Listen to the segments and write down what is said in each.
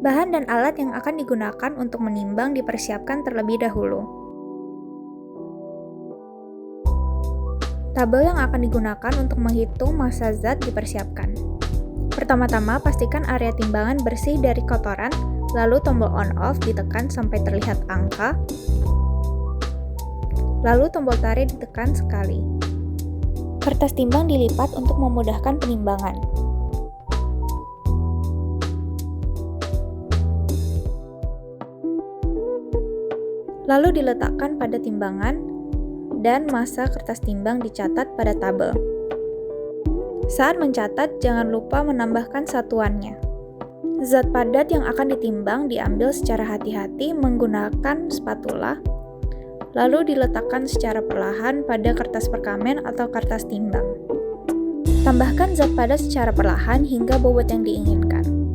Bahan dan alat yang akan digunakan untuk menimbang dipersiapkan terlebih dahulu. Tabel yang akan digunakan untuk menghitung massa zat dipersiapkan. Pertama-tama, pastikan area timbangan bersih dari kotoran, lalu tombol on-off ditekan sampai terlihat angka, lalu tombol tarik ditekan sekali. Kertas timbang dilipat untuk memudahkan penimbangan. Lalu diletakkan pada timbangan dan massa kertas timbang dicatat pada tabel. Saat mencatat, jangan lupa menambahkan satuannya. Zat padat yang akan ditimbang diambil secara hati-hati menggunakan spatula, lalu diletakkan secara perlahan pada kertas perkamen atau kertas timbang. Tambahkan zat padat secara perlahan hingga bobot yang diinginkan.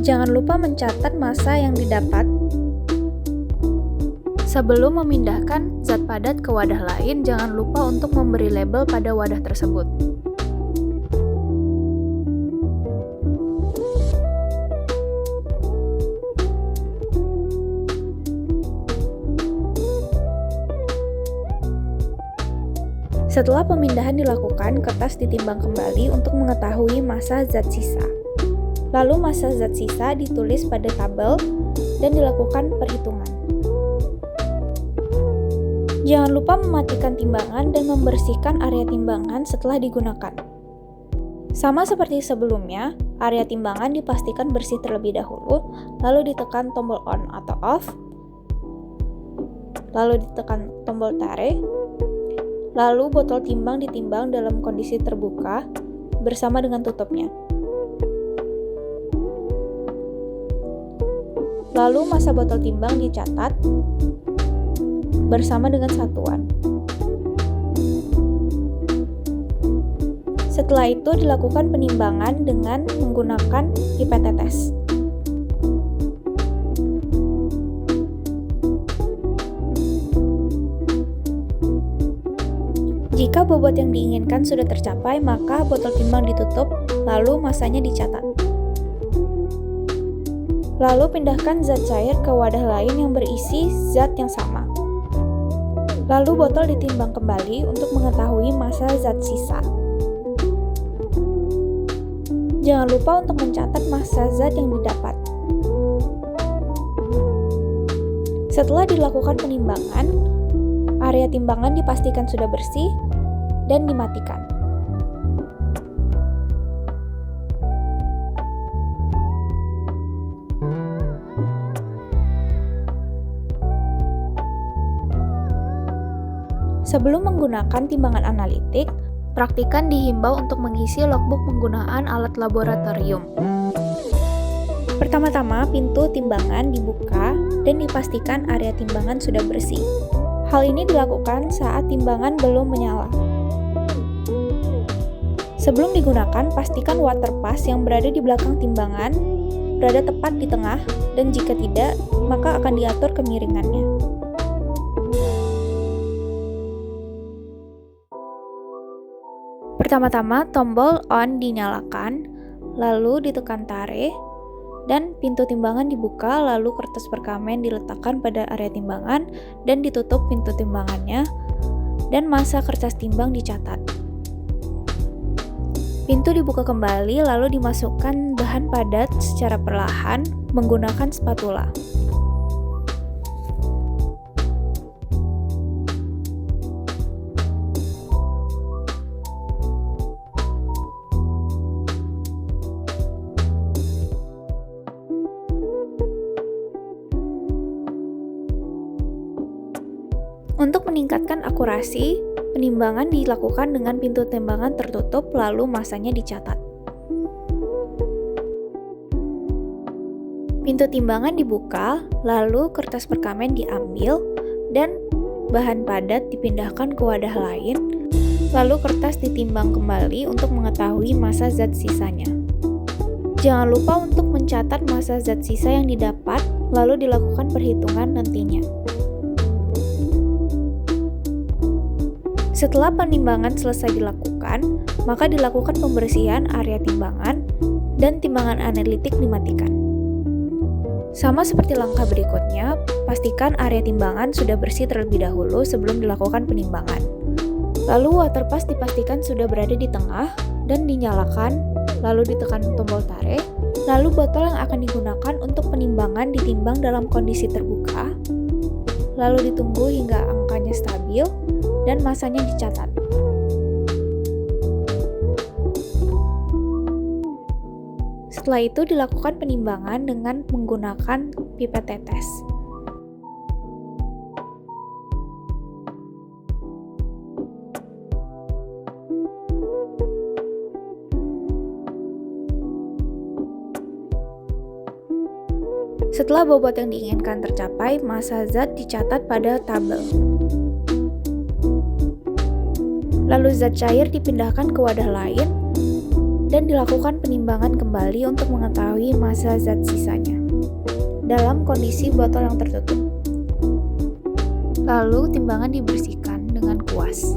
Jangan lupa mencatat massa yang didapat. Sebelum memindahkan zat padat ke wadah lain, jangan lupa untuk memberi label pada wadah tersebut. Setelah pemindahan dilakukan, kertas ditimbang kembali untuk mengetahui massa zat sisa. Lalu massa zat sisa ditulis pada tabel dan dilakukan perhitungan. Jangan lupa mematikan timbangan dan membersihkan area timbangan setelah digunakan. Sama seperti sebelumnya, area timbangan dipastikan bersih terlebih dahulu, lalu ditekan tombol on atau off, lalu ditekan tombol tarik, lalu botol timbang ditimbang dalam kondisi terbuka bersama dengan tutupnya. Lalu massa botol timbang dicatat bersama dengan satuan. Setelah itu dilakukan penimbangan dengan menggunakan pipet tetes. Jika bobot yang diinginkan sudah tercapai, maka botol timbang ditutup, lalu massanya dicatat. Lalu pindahkan zat cair ke wadah lain yang berisi zat yang sama. Lalu botol ditimbang kembali untuk mengetahui massa zat sisa. Jangan lupa untuk mencatat massa zat yang didapat. Setelah dilakukan penimbangan, area timbangan dipastikan sudah bersih dan dimatikan. Sebelum menggunakan timbangan analitik, praktikan dihimbau untuk mengisi logbook penggunaan alat laboratorium. Pertama-tama, pintu timbangan dibuka dan dipastikan area timbangan sudah bersih. Hal ini dilakukan saat timbangan belum menyala. Sebelum digunakan, pastikan water pass yang berada di belakang timbangan berada tepat di tengah, dan jika tidak, maka akan diatur kemiringannya. Pertama-tama, tombol on dinyalakan, lalu ditekan tarik, dan pintu timbangan dibuka, lalu kertas perkamen diletakkan pada area timbangan, dan ditutup pintu timbangannya, dan massa kertas timbang dicatat. Pintu dibuka kembali, lalu dimasukkan bahan padat secara perlahan menggunakan spatula. Untuk meningkatkan akurasi, penimbangan dilakukan dengan pintu timbangan tertutup lalu massanya dicatat. Pintu timbangan dibuka, lalu kertas perkamen diambil dan bahan padat dipindahkan ke wadah lain, lalu kertas ditimbang kembali untuk mengetahui massa zat sisanya. Jangan lupa untuk mencatat massa zat sisa yang didapat, lalu dilakukan perhitungan nantinya. Setelah penimbangan selesai dilakukan, dilakukan, maka dilakukan pembersihan area timbangan dan timbangan analitik dimatikan. Sama seperti langkah berikutnya, pastikan area timbangan sudah bersih terlebih dahulu sebelum dilakukan penimbangan. Lalu water pass dipastikan sudah berada di tengah dan dinyalakan, lalu ditekan tombol tarik, lalu botol yang akan digunakan untuk penimbangan ditimbang dalam kondisi terbuka, lalu ditunggu hingga angkanya stabil dan masanya dicatat. Setelah itu dilakukan penimbangan dengan menggunakan pipet tetes. Setelah bobot yang diinginkan tercapai, massa zat dicatat pada tabel. Lalu zat cair dipindahkan ke wadah lain dan dilakukan penimbangan kembali untuk mengetahui massa zat sisanya dalam kondisi botol yang tertutup. Lalu timbangan dibersihkan dengan kuas.